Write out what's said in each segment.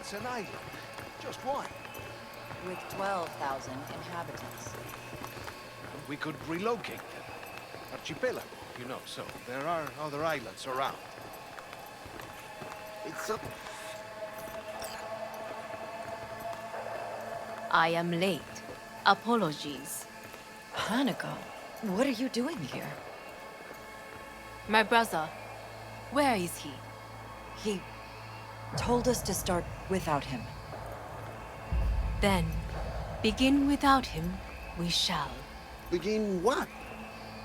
It's an island. Just one. With 12,000 inhabitants. We could relocate them. Archipelago, you know, so there are other islands around. It's a... I am late. Apologies. Hanako, what are you doing here? My brother, where is he? He told us to start without him. Then, begin without him, we shall. Begin what?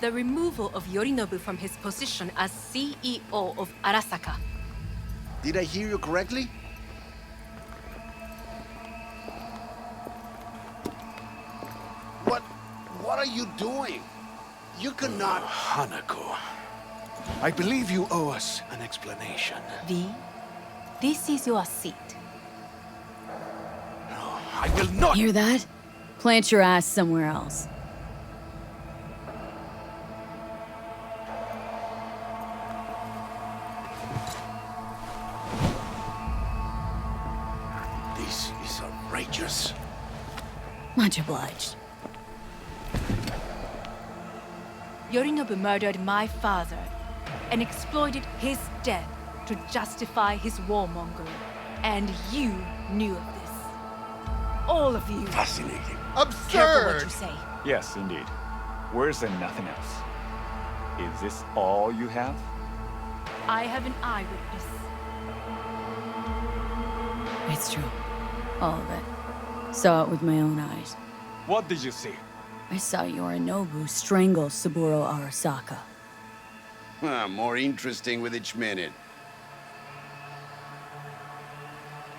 The removal of Yorinobu from his position as CEO of Arasaka. Did I hear you correctly? What are you doing? You cannot... Hanako. I believe you owe us an explanation. V, this is your seat. No, I will not... Hear that? Plant your ass somewhere else. This is outrageous. Much obliged. Yorinobu murdered my father and exploited his death to justify his warmongering. And you knew of this. All of you. Fascinating. Careful what you say. Yes, indeed. Worse than nothing else. Is this all you have? I have an eyewitness. It's true. All of it. Saw it with my own eyes. What did you see? I saw Yorinobu strangle Saburo Arasaka. More interesting with each minute.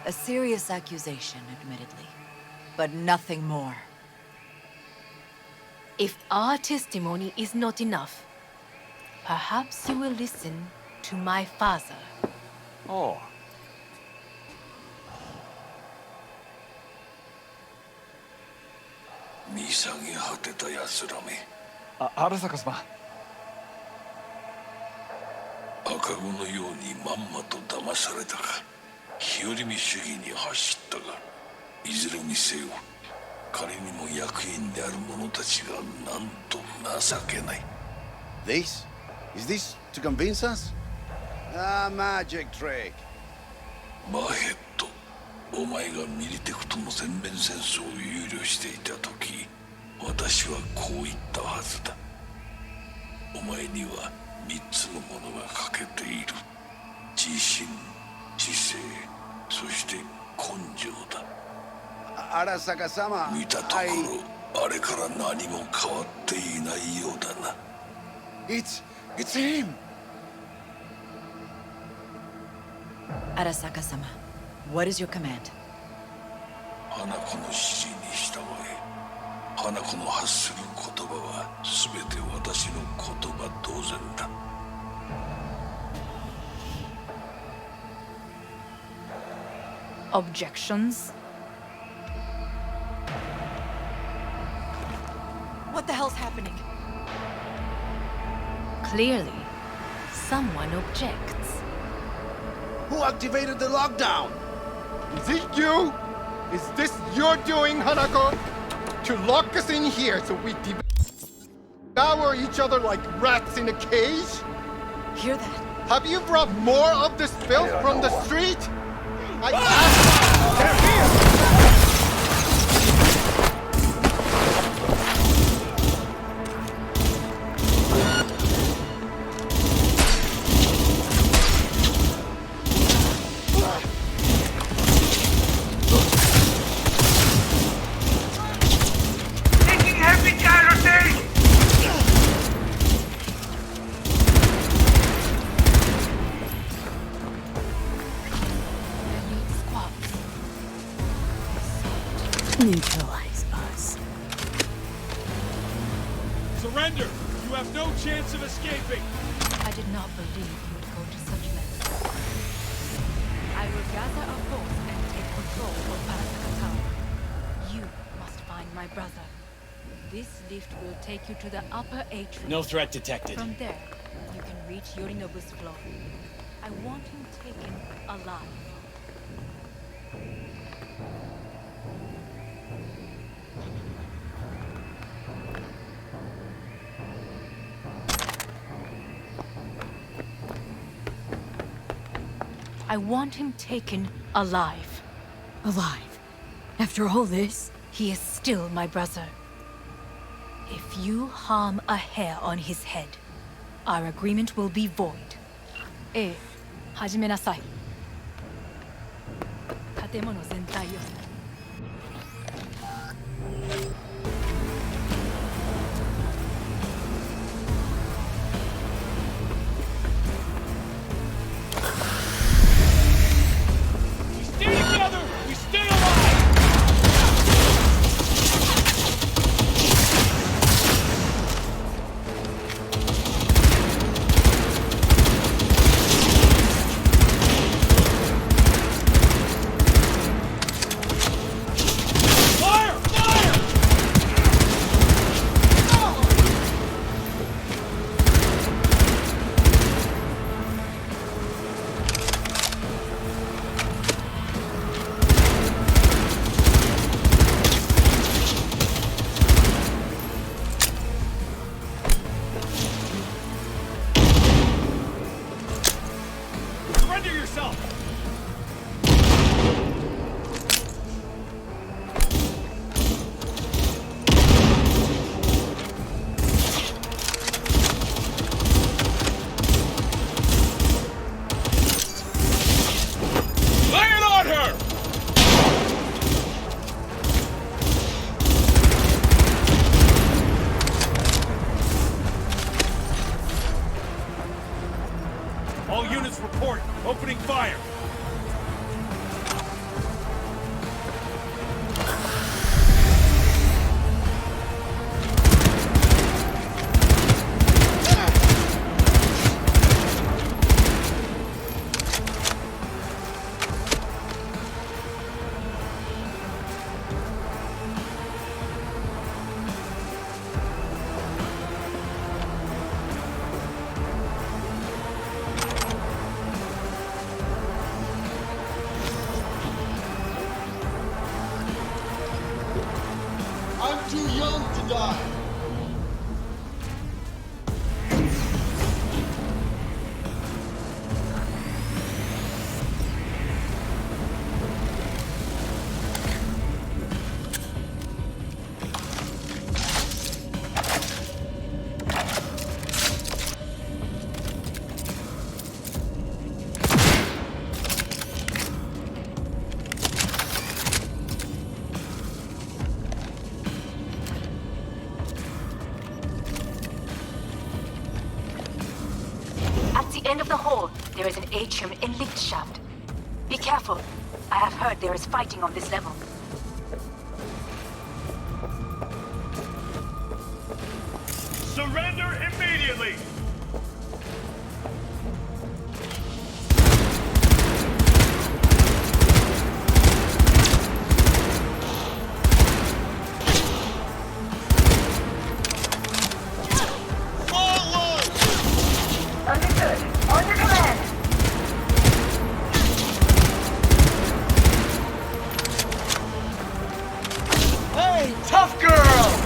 A serious accusation, admittedly. But nothing more. If our testimony is not enough, perhaps you will listen to my father. Oh. Arasaka-sama. 赤子のようにまんまと騙されたか、日和見主義に走ったが、いずれにせよ、仮にも役員である者たちがなんと情けない。This? Is this to convince us? Ah, magic trick. マーヘッド、お前がミリテクとの全面戦争を憂慮していた時、私はこう言ったはずだ。お前には3つのものが欠けている。自信、知性、そして根性だ。Arasaka-sama, 見たところ、あれから何も変わっていないようだな。It's him! Arasaka-sama, what is your command? 花子の指示に従え。花子の発する言葉は全て私の言葉同然だ。Objections? What the hell's happening? Clearly, someone objects. Who activated the lockdown? Is it you? Is this your doing, Hanako? To lock us in here so we devour each other like rats in a cage? Hear that? Have you brought more of this filth from the street? I asked... They're here! Neutralize us. Surrender! You have no chance of escaping! I did not believe you would go to such lengths. I will gather a force and take control of Arasaka Tower. You must find my brother. This lift will take you to the upper atrium. No threat detected. From there, you can reach Yorinobu's floor. I want him taken alive. I want him taken alive. Alive? After all this? He is still my brother. If you harm a hair on his head, our agreement will be void. ええ、始めなさい。建物全体よ。We stay together! We stay alive! Fire! Fire! Surrender yourself! Lay it on her! All units report. Opening fire. I'm too young to die. At the end of the hall, there is an atrium and lift shaft. Be careful. I have heard there is fighting on this level. Surrender immediately! Hey, tough girl!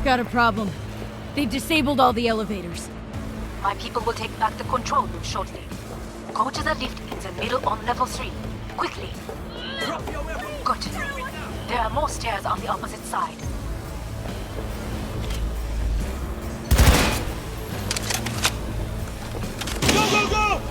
got a problem. They've disabled all the elevators. My people will take back the control room shortly. Go to the lift in the middle on level 3. Quickly. Good. There are more stairs on the opposite side. Go, go, go!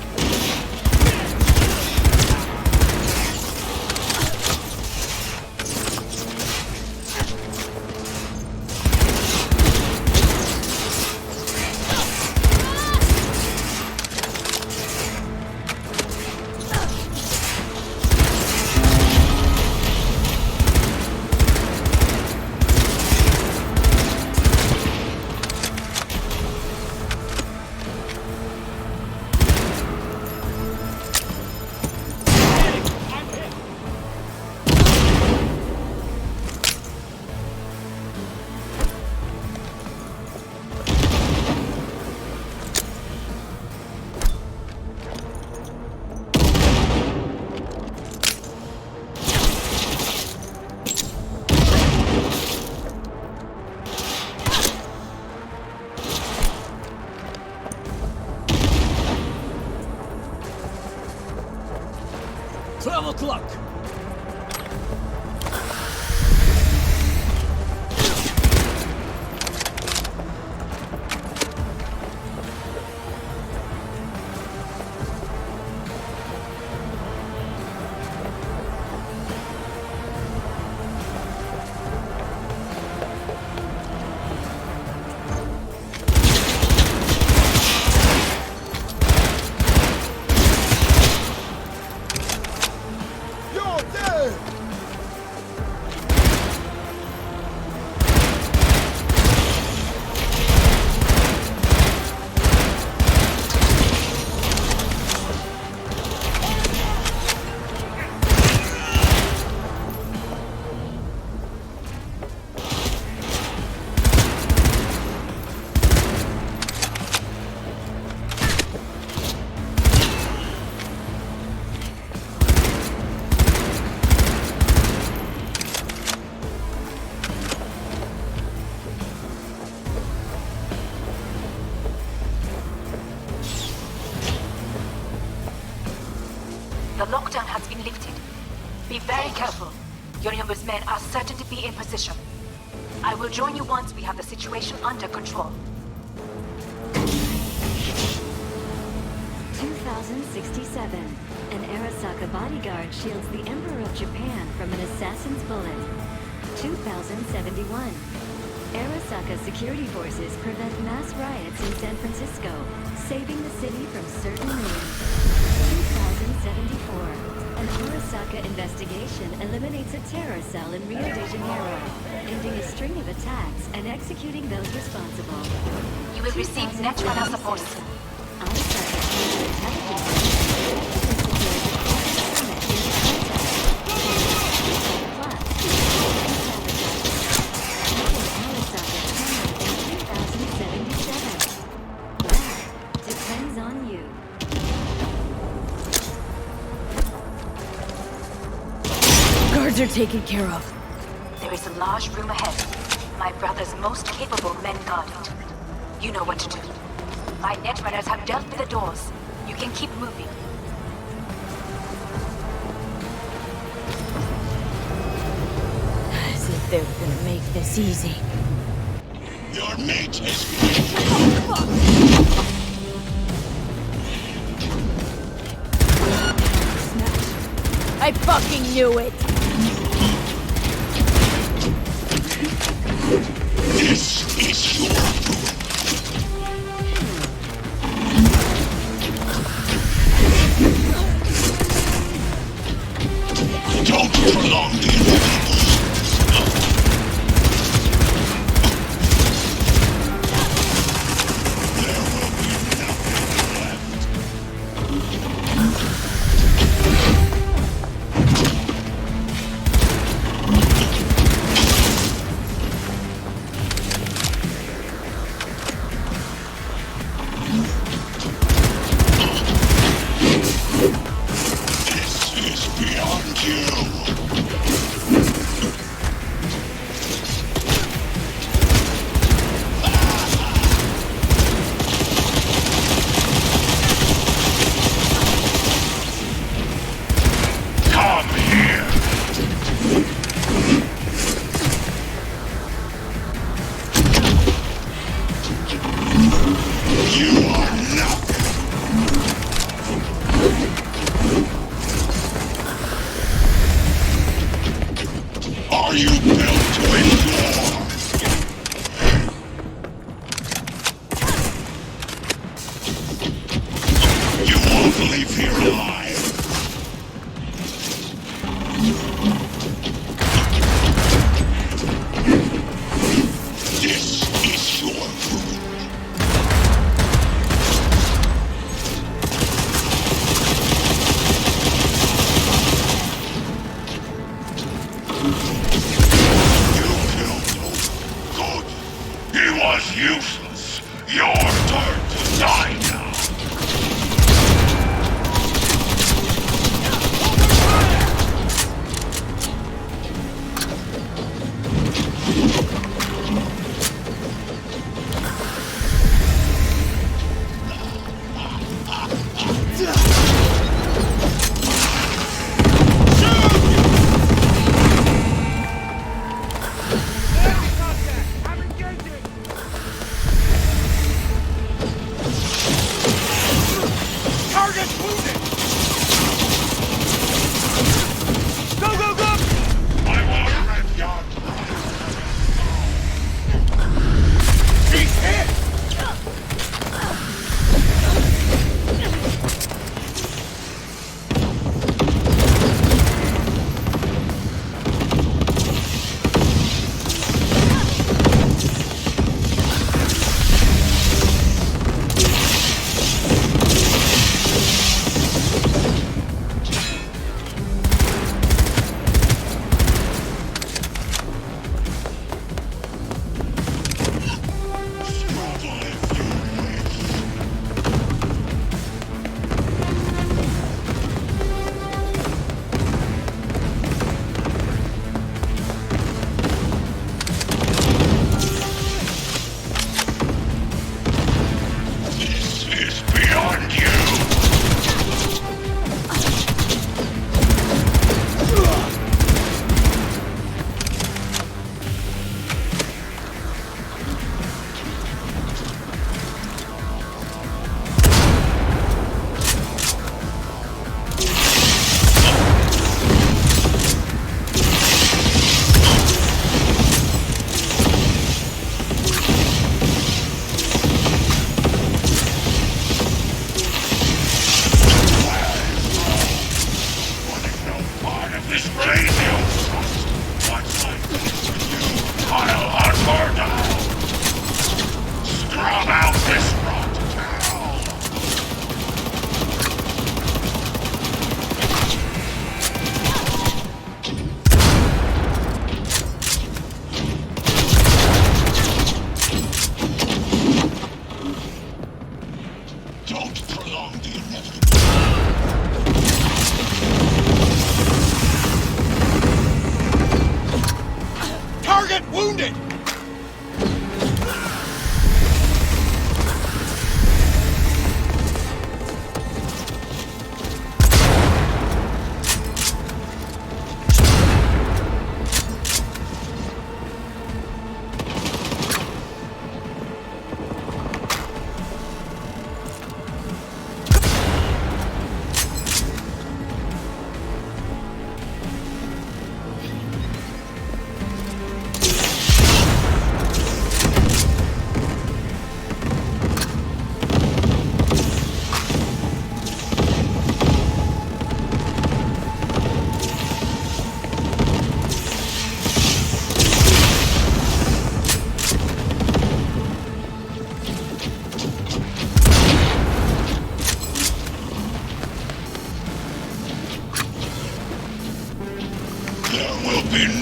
Travel clock! 2067. An Arasaka bodyguard shields the Emperor of Japan from an assassin's bullet. 2071. Arasaka security forces prevent mass riots in San Francisco, saving the city from certain ruin. 2074. An Arasaka investigation eliminates a terror cell in Rio de Janeiro, ending a string of attacks and executing those responsible. You will receive Netrunner support. Depends on you. Guards are taken care of. There is a large room ahead. My brother's most capable men guard it. You know what to do. My Netrunners have dealt with the doors. You can keep moving. As if they're gonna make this easy. Your mate has I fucking knew it! This is your doing. Don't prolong the inevitable. There will be nothing left. leave here alive. This is your food. You killed him. Good. He was useless. Your turn to die now.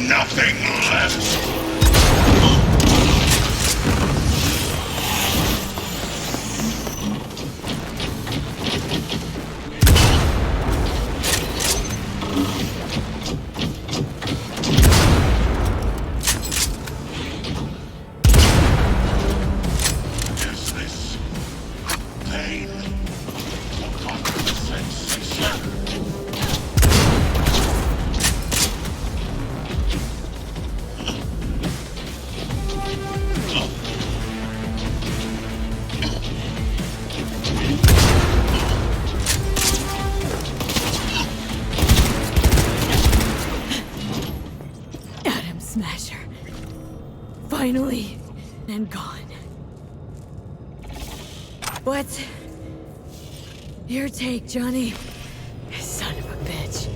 Nothing left. Is this pain? Forgotten sensation? Smasher. Finally. And gone. What? Your take, Johnny. Son of a bitch.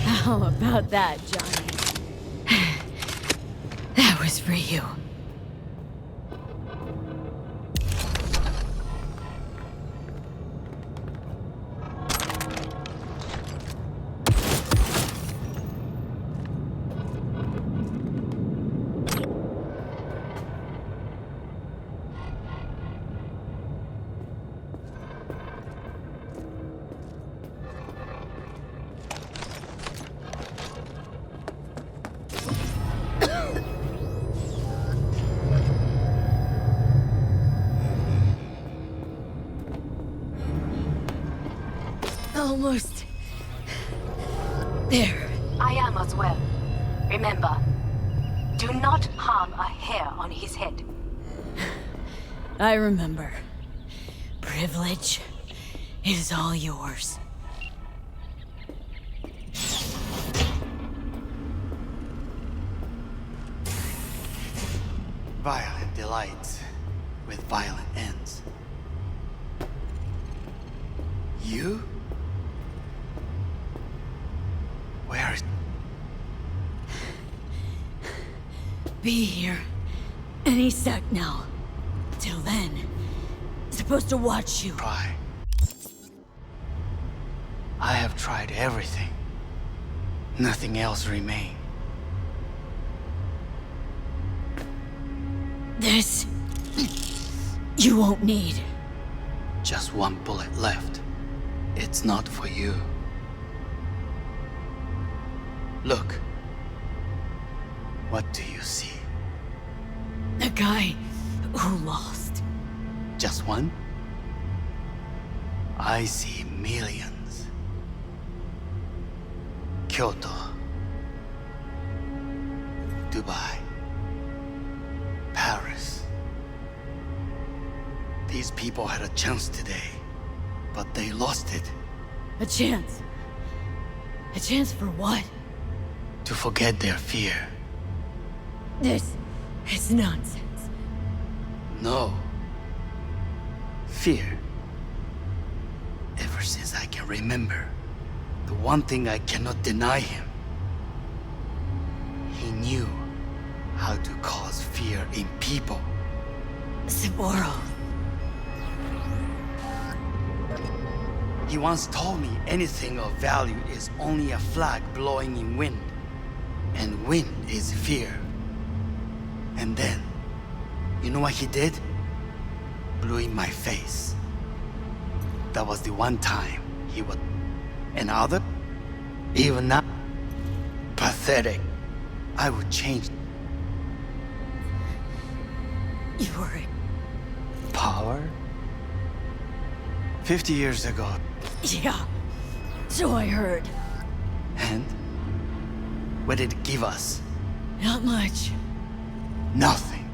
How about that, Johnny? That was for you. Almost there. I am as well. Remember, do not harm a hair on his head. I remember. Privilege is all yours. Violent delights with violent ends. You? Where is... Be here any sec now. Till then, supposed to watch you. Try. I have tried everything. Nothing else remains. This you won't need. Just one bullet left. It's not for you. Look. What do you see? The guy who lost. Just one? I see millions. Kyoto. Dubai. Paris. These people had a chance today, but they lost it. A chance? A chance for what? To forget their fear. This is nonsense. No. Fear. Ever since I can remember, the one thing I cannot deny him. He knew how to cause fear in people. Sapporo. He once told me anything of value is only a flag blowing in wind. And wind is fear. And then, you know what he did? Blew in my face. That was the one time he would... And other? Even now? Pathetic. I would change. You were... Power? 50 years ago. Yeah. So I heard. And? What did it give us? Not much. Nothing.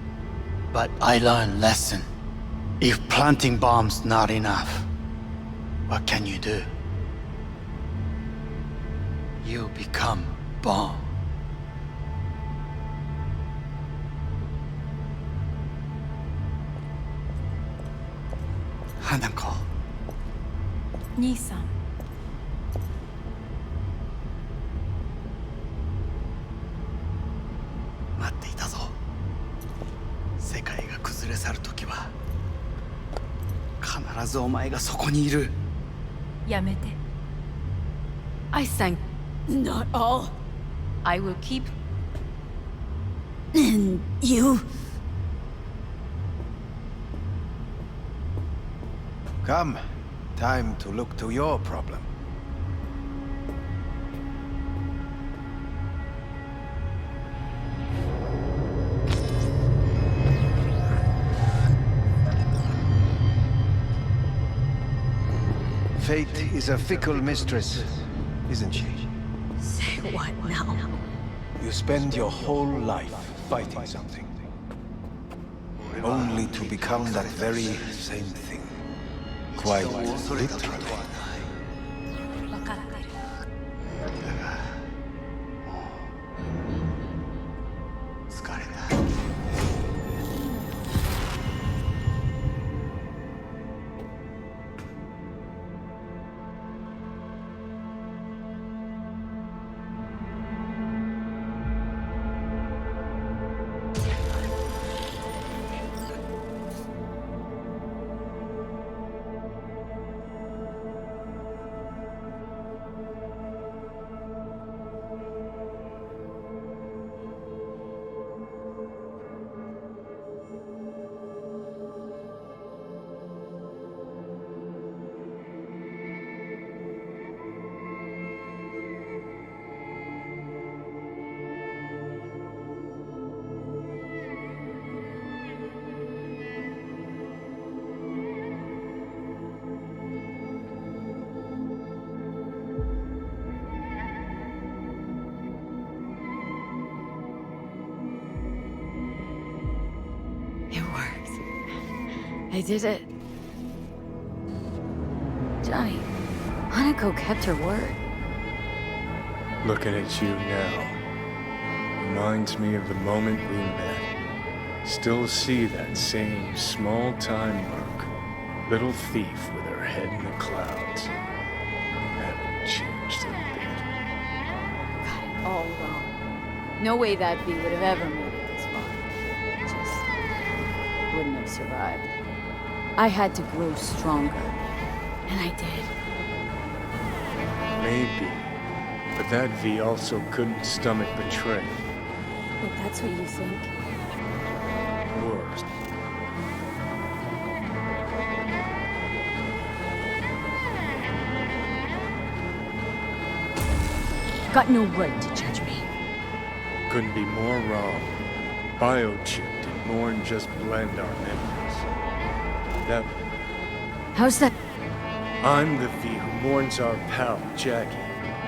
But I learned lesson. If planting bombs not enough, what can you do? You become bomb. Hanako. 兄さん。待っていたぞ。世界が崩れ去るときは必ずお前がそこにいる。やめて。I sang. Not all. I will keep. And you? Come. Time to look to your problem. Fate is a fickle mistress, isn't she? Say what now? You spend your whole life fighting something, only to become that very same thing. Quite literally. 分かってる。疲れた。I did it. Johnny, Hanako kept her word. Looking at you now reminds me of the moment we met. Still see that same small-time merc, little thief with her head in the clouds. Haven't changed a bit. Got it all wrong. No way that V would have ever made it this far. Just wouldn't have survived. I had to grow stronger, and I did. Maybe. But that V also couldn't stomach betrayal. But that's what you think? Worse. Got no right to judge me. Couldn't be more wrong. Biochip did more than just blend our memories. That... How's that? I'm the V who mourns our pal, Jackie.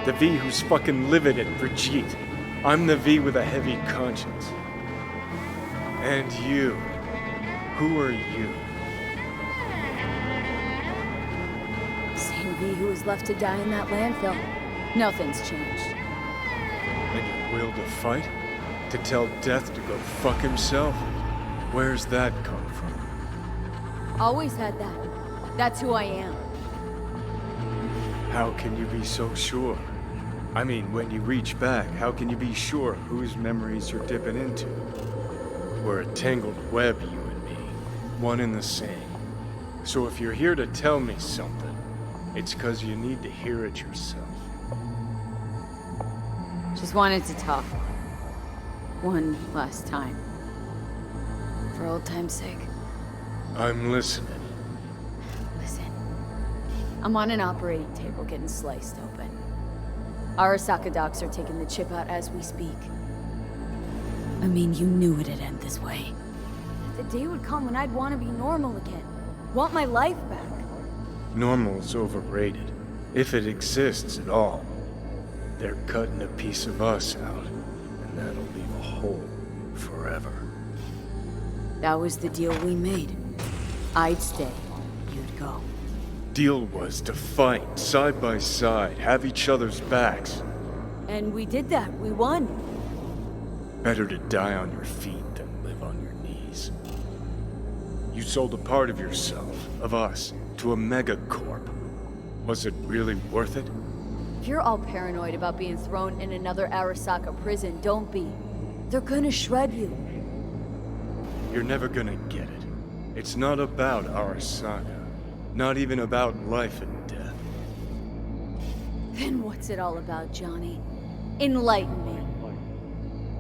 The V who's fucking livid at Brigitte. I'm the V with a heavy conscience. And you. Who are you? Same V who was left to die in that landfill. Nothing's changed. And your will to fight? To tell death to go fuck himself? Where's that come from? Always had that. That's who I am. How can you be so sure? I mean, when you reach back, how can you be sure whose memories you're dipping into? We're a tangled web, you and me. One and the same. So if you're here to tell me something, it's 'cause you need to hear it yourself. Just wanted to talk. One last time. For old time's sake. I'm listening. Listen. I'm on an operating table getting sliced open. Arasaka docs are taking the chip out as we speak. I mean, you knew it'd end this way. The day would come when I'd want to be normal again. Want my life back. Normal's overrated. If it exists at all. They're cutting a piece of us out, and that'll leave a hole forever. That was the deal we made. I'd stay. You'd go. Deal was to fight, side by side, have each other's backs. And we did that. We won. Better to die on your feet than live on your knees. You sold a part of yourself, of us, to a megacorp. Was it really worth it? If you're all paranoid about being thrown in another Arasaka prison, don't be. They're gonna shred you. You're never gonna get it. It's not about Arasaka. Not even about life and death. Then what's it all about, Johnny? Enlighten me.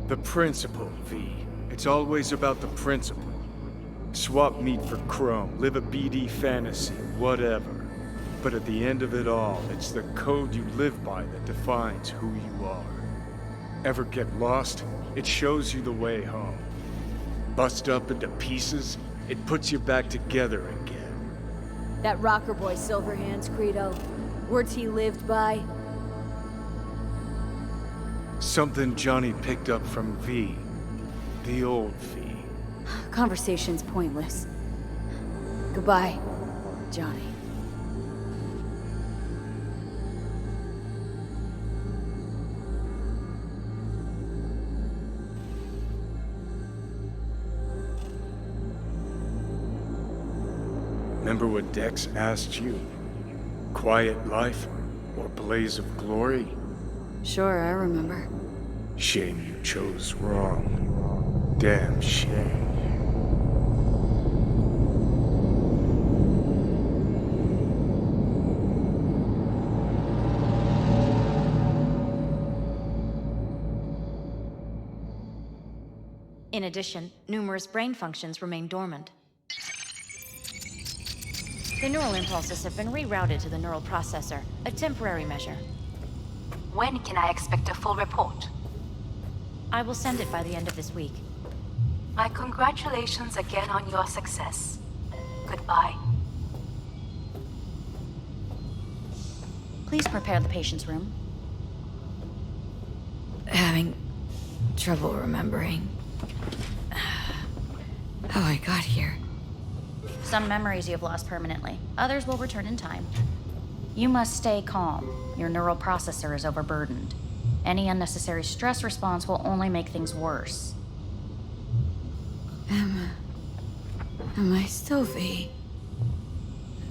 The principle, V. It's always about the principle. Swap meat for chrome, live a BD fantasy, whatever. But at the end of it all, it's the code you live by that defines who you are. Ever get lost? It shows you the way home. Bust up into pieces, it puts you back together again. That rocker boy Silverhand's credo. Words he lived by. Something Johnny picked up from V. The old V. Conversation's pointless. Goodbye, Johnny. Remember what Dex asked you? Quiet life or blaze of glory? Sure, I remember. Shame you chose wrong. Damn shame. In addition, numerous brain functions remain dormant. The neural impulses have been rerouted to the neural processor, a temporary measure. When can I expect a full report? I will send it by the end of this week. My congratulations again on your success. Goodbye. Please prepare the patient's room. Having trouble remembering how I got here. Some memories you have lost permanently. Others will return in time. You must stay calm. Your neural processor is overburdened. Any unnecessary stress response will only make things worse. Am I still V?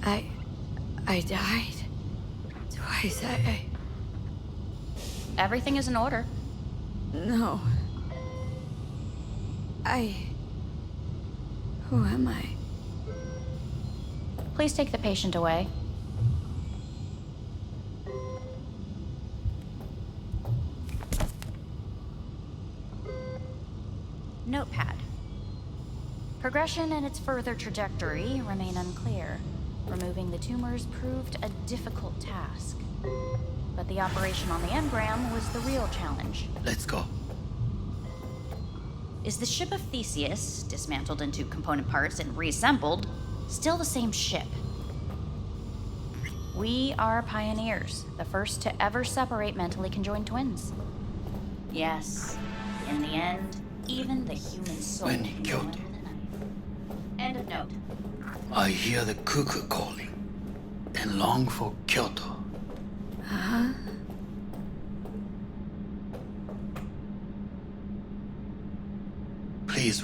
I died twice. Everything is in order. No. Who am I? Please take the patient away. Notepad. Progression and its further trajectory remain unclear. Removing the tumors proved a difficult task. But the operation on the engram was the real challenge. Let's go. Is the ship of Theseus, dismantled into component parts and reassembled, still the same ship? We are pioneers, the first to ever separate mentally conjoined twins. Yes, in the end, even the human soul. When in Kyoto, End of note. I hear the cuckoo calling and long for Kyoto. Huh? Please